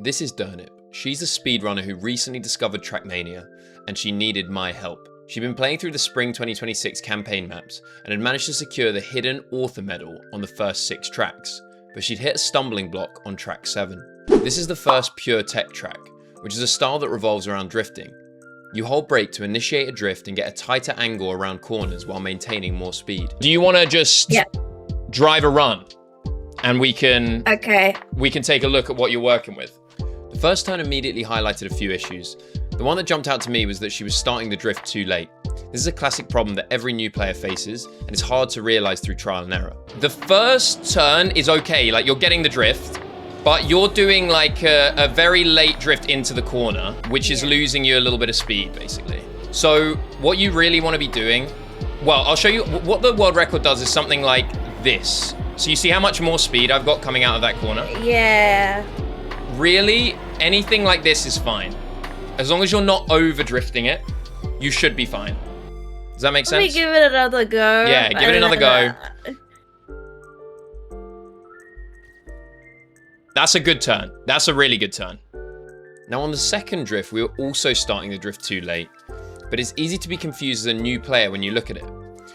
This is Durnip. She's a speedrunner who recently discovered Trackmania, and she needed my help. She'd been playing through the Spring 2026 campaign maps, and had managed to secure the hidden author medal on the first 6 tracks, but she'd hit a stumbling block on track 7. This is the first pure tech track, which is a style that revolves around drifting. You hold brake to initiate a drift and get a tighter angle around corners while maintaining more speed. Do you want to just drive a run? And we can take a look at what you're working with. The first turn immediately highlighted a few issues. The one that jumped out to me was that she was starting the drift too late. This is a classic problem that every new player faces, and it's hard to realize through trial and error. The first turn is okay, like you're getting the drift, but you're doing like a very late drift into the corner, which is losing you a little bit of speed, basically. So what you really want to be doing, well, I'll show you what the world record does is something like this. So you see how much more speed I've got coming out of that corner? Yeah. Really, anything like this is fine. As long as you're not over drifting it, you should be fine. Does that make sense? Let me give it another go. Yeah, give it another go. That's a good turn. That's a really good turn. Now on the second drift, we were also starting the drift too late, but it's easy to be confused as a new player when you look at it.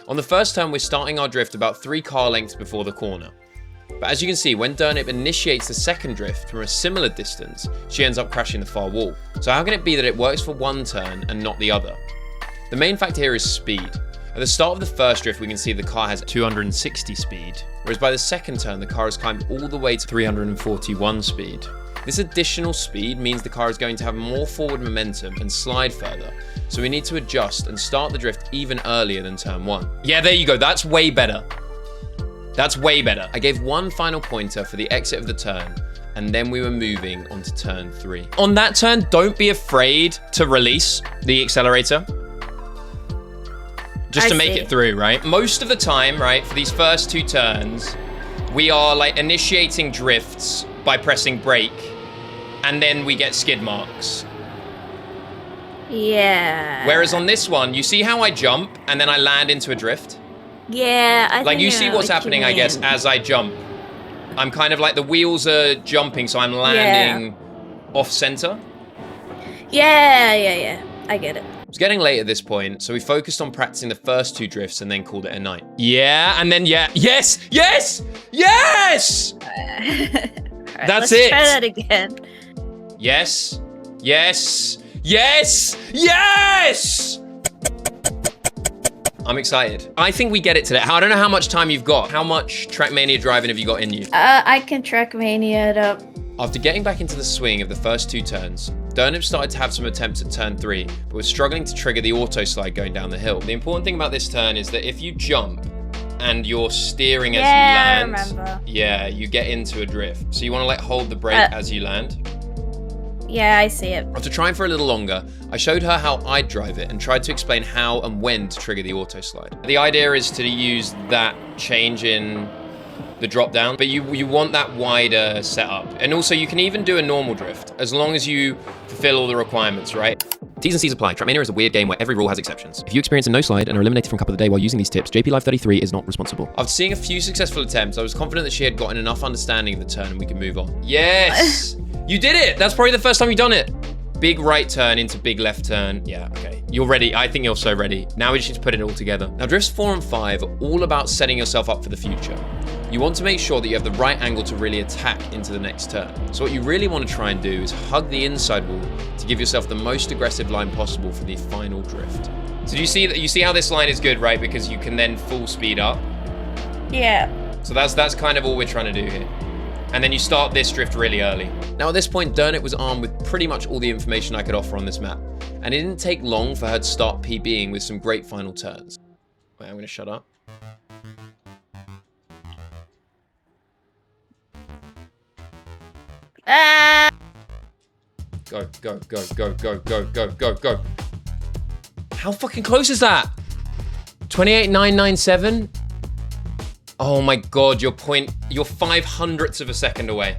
On the first turn, we're starting our drift about 3 car lengths before the corner. But as you can see, when Durnip initiates the second drift from a similar distance, she ends up crashing the far wall. So how can it be that it works for one turn and not the other? The main factor here is speed. At the start of the first drift, we can see the car has 260 speed, whereas by the second turn, the car has climbed all the way to 341 speed. This additional speed means the car is going to have more forward momentum and slide further, so we need to adjust and start the drift even earlier than turn 1. Yeah, there you go, that's way better. That's way better. I gave one final pointer for the exit of the turn, and then we were moving on to turn 3. On that turn, don't be afraid to release the accelerator. Just to make it through, right? Most of the time, right, for these first 2 turns, we are like initiating drifts by pressing brake, and then we get skid marks. Yeah. Whereas on this one, you see how I jump and then I land into a drift? Yeah, I like you see what's happening, I guess, as I jump. I'm kind of like the wheels are jumping, so I'm landing off center. Yeah. I get it. It's getting late at this point, so we focused on practicing the first 2 drifts and then called it a night. Yeah, and then yes! That's Let's it. Try that again. Yes! I'm excited. I think we get it today. I don't know how much time you've got. How much Trackmania driving have you got in you? I can Trackmania it up. After getting back into the swing of the first 2 turns, Durnip started to have some attempts at turn 3, but was struggling to trigger the auto slide going down the hill. The important thing about this turn is that if you jump and you're steering as you land, I remember. Yeah, you get into a drift. So you want to like hold the brake as you land. Yeah, I see it. After trying for a little longer, I showed her how I'd drive it and tried to explain how and when to trigger the auto slide. The idea is to use that change in the drop down, but you want that wider setup. And also you can even do a normal drift as long as you fulfill all the requirements, right? T's and C's apply. Trackmania is a weird game where every rule has exceptions. If you experience a no slide and are eliminated from Cup of the Day while using these tips, JP Live 33 is not responsible. After seeing a few successful attempts, I was confident that she had gotten enough understanding of the turn and we could move on. Yes! You did it! That's probably the first time you've done it. Big right turn into big left turn. Yeah, okay. You're ready. I think you're so ready. Now we just need to put it all together. Now, drifts 4 and 5 are all about setting yourself up for the future. You want to make sure that you have the right angle to really attack into the next turn. So what you really want to try and do is hug the inside wall to give yourself the most aggressive line possible for the final drift. So you see how this line is good, right? Because you can then full speed up. Yeah. So that's kind of all we're trying to do here. And then you start this drift really early. Now at this point, Durnip was armed with pretty much all the information I could offer on this map. And it didn't take long for her to start PBing with some great final turns. Wait, I'm gonna shut up. Go. How fucking close is that? 28.997? Oh my God, you're 500ths of a second away.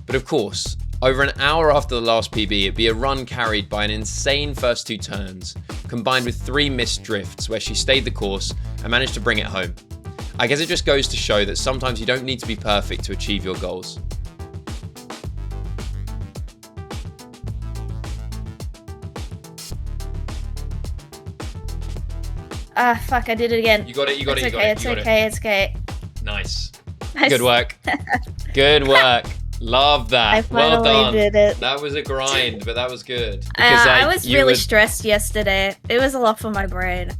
But of course, over an hour after the last PB, it'd be a run carried by an insane first 2 turns, combined with 3 missed drifts where she stayed the course and managed to bring it home. I guess it just goes to show that sometimes you don't need to be perfect to achieve your goals. Ah, fuck, I did it again. You got it, you got It's it, you okay, got it. it's okay, it's okay. Nice. I Good work. Good work. Love that. I Well finally done. did it. That was a grind, but that was good. I was you really were- stressed yesterday. It was a lot for my brain.